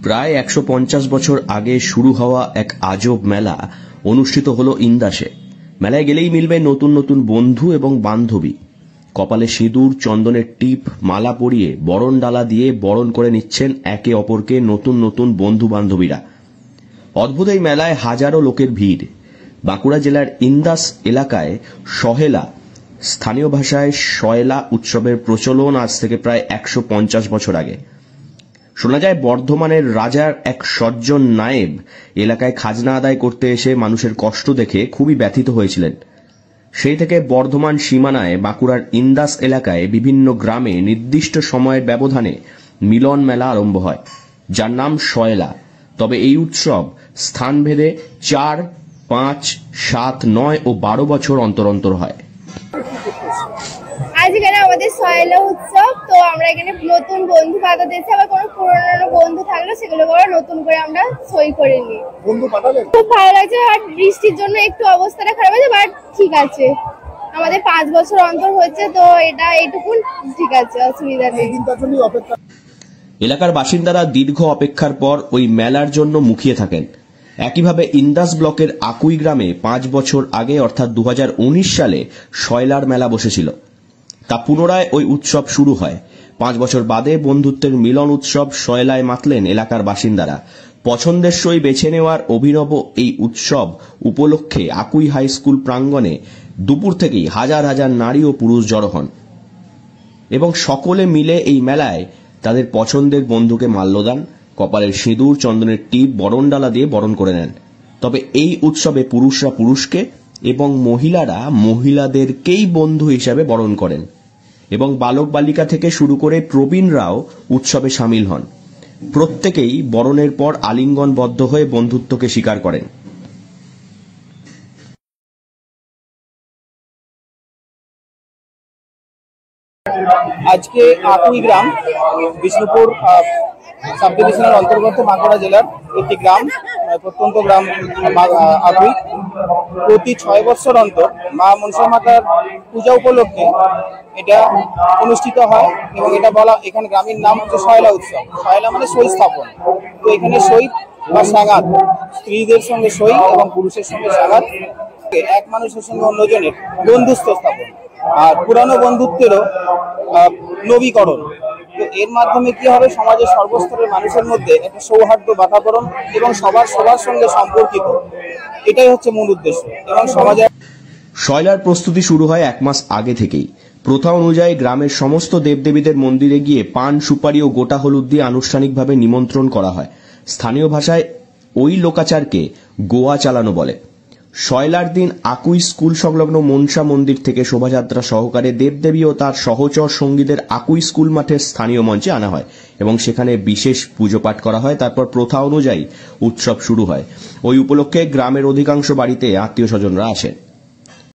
প্রায় 150 বছর আগে শুরু হওয়া এক আজব মেলা অনুষ্ঠিত হলো ইন্দাসে। মেলায় গেলেই মিলবে নতুন নতুন বন্ধু এবং বান্ধবী। কপালে সিঁদুর, চন্দনের টিপ, মালা পরিয়ে বরণ ডালা দিয়ে বরণ করে নিচ্ছেন একে অপরকে নতুন নতুন বন্ধু বান্ধবীরা। অদ্ভুত এই মেলায় হাজারো লোকের ভিড়। বাঁকুড়া জেলার ইন্দাস এলাকায় সহেলা, স্থানীয় ভাষায় শয়লা উৎসবের প্রচলন আজ থেকে প্রায় 150 বছর আগে। শোনা যায় বর্ধমানের রাজার এক সজ্জন নায়েব এলাকায় খাজনা আদায় করতে এসে মানুষের কষ্ট দেখে খুবই ব্যথিত হয়েছিলেন। সেই থেকে বর্ধমান সীমানায় বাঁকুড়ার ইন্দাস এলাকায় বিভিন্ন গ্রামে নির্দিষ্ট সময়ের ব্যবধানে মিলন মেলা আরম্ভ হয়, যার নাম শয়লা। তবে এই উৎসব স্থানভেদে 4, 5, 7, 9 ও 12 বছর অন্তর অন্তর হয়। আজ এখানে আমাদের শয়লা উৎসব, তো আমরা এখানে নতুন বন্ধু পাতাতে এসে আবার কোনো পুরনো বন্ধু থাকলে সেগুলো করে নতুন করে আমরা সই করে নিই। বন্ধু পাঠালে খুব ভালো লাগছে। আর বৃষ্টির জন্য একটু অবস্থাটা খারাপ আছে, বাট ঠিক আছে। আমাদের 5 বছর অন্তর হচ্ছে, তো এটা এইটুকু ঠিক আছে, অসুবিধা নেই। এলাকার বাসিন্দারা দীর্ঘ অপেক্ষার পর ওই মেলার জন্য মুখিয়ে থাকেন। একইভাবে ইন্দাস ব্লকের আকুই গ্রামে 5 বছর আগে অর্থাৎ 2019 সালে শয়লার মেলা বসেছিল। তা পুনরায় ওই উৎসব শুরু হয়। 5 বছর বাদে বন্ধুত্বের মিলন উৎসব শয়লায় মাতলেন এলাকার বাসিন্দারা। পছন্দের সই বেছে নেওয়ার অভিনব এই উৎসব উপলক্ষে আকুই হাই স্কুল প্রাঙ্গণে দুপুর থেকেই হাজার হাজার নারী ও পুরুষ জড়ো হন এবং সকলে মিলে এই মেলায় তাদের পছন্দের বন্ধুকে মাল্যদান, কপালের সিঁদুর, চন্দনের টিপ, বরণ ডালা দিয়ে বরণ করে নেন। তবে এই উৎসবে পুরুষরা পুরুষকে এবং মহিলারা মহিলাদেরকেই বন্ধু হিসাবে বরণ করেন এবং বালক বালিকা থেকে শুরু করে প্রবীণরাও উৎসবে সামিল হন। প্রত্যেকেই বরণের পর আলিঙ্গনবদ্ধ হয়ে বন্ধুত্বকে স্বীকার করেন। আজকে আকুই গ্রাম বিষ্ণুপুর সাব ডিভিশনের অন্তর্গত বাঁকুড়া জেলার একটি গ্রাম, প্রত্যন্ত গ্রাম আকুই। প্রতি 6 বছর অন্তর মা মনসা মাতার পূজা উপলক্ষে এটা অনুষ্ঠিত হয় এবং এটা বলা, এখানে গ্রামের নাম হচ্ছে শয়লা উৎসব। শয়লা মানে সই স্থাপন। তো এখানে সই বা সাগাত, স্ত্রীদের সঙ্গে সই এবং পুরুষের সঙ্গে সাগাত, এক মানুষের সঙ্গে অন্যজনের বন্ধুত্ব স্থাপন আর পুরানো বন্ধুত্বেরও নবীকরণ। তো এর মাধ্যমে কি হবে, সমাজের সর্বস্তরের মানুষের মধ্যে একটা সৌহার্দ্য বাতাবরণ এবং সবার সঙ্গে সম্পর্কিত, এটাই হচ্ছে মূল উদ্দেশ্য। এবং সমাজে শয়লার প্রস্তুতি শুরু হয় 1 মাস আগে থেকেই। প্রথা অনুযায়ী গ্রামের সমস্ত দেবদেবীদের মন্দিরে গিয়ে পান, সুপারি ও গোটা হলুদ দিয়ে আনুষ্ঠানিকভাবে নিমন্ত্রণ করা হয়। স্থানীয় ভাষায় ওই লোকাচারকে গোয়া চালানো বলে। শয়লার দিন আকুই স্কুল সংলগ্ন মনসা মন্দির থেকে শোভাযাত্রা সহকারে দেবদেবী ও তার সহচর সঙ্গীদের আকুই স্কুল মাঠের স্থানীয় মঞ্চে আনা হয় এবং সেখানে বিশেষ পুজো পাঠ করা হয়। তারপর প্রথা অনুযায়ী উৎসব শুরু হয়। ওই উপলক্ষে গ্রামের অধিকাংশ বাড়িতে আত্মীয় স্বজনরা আসেন।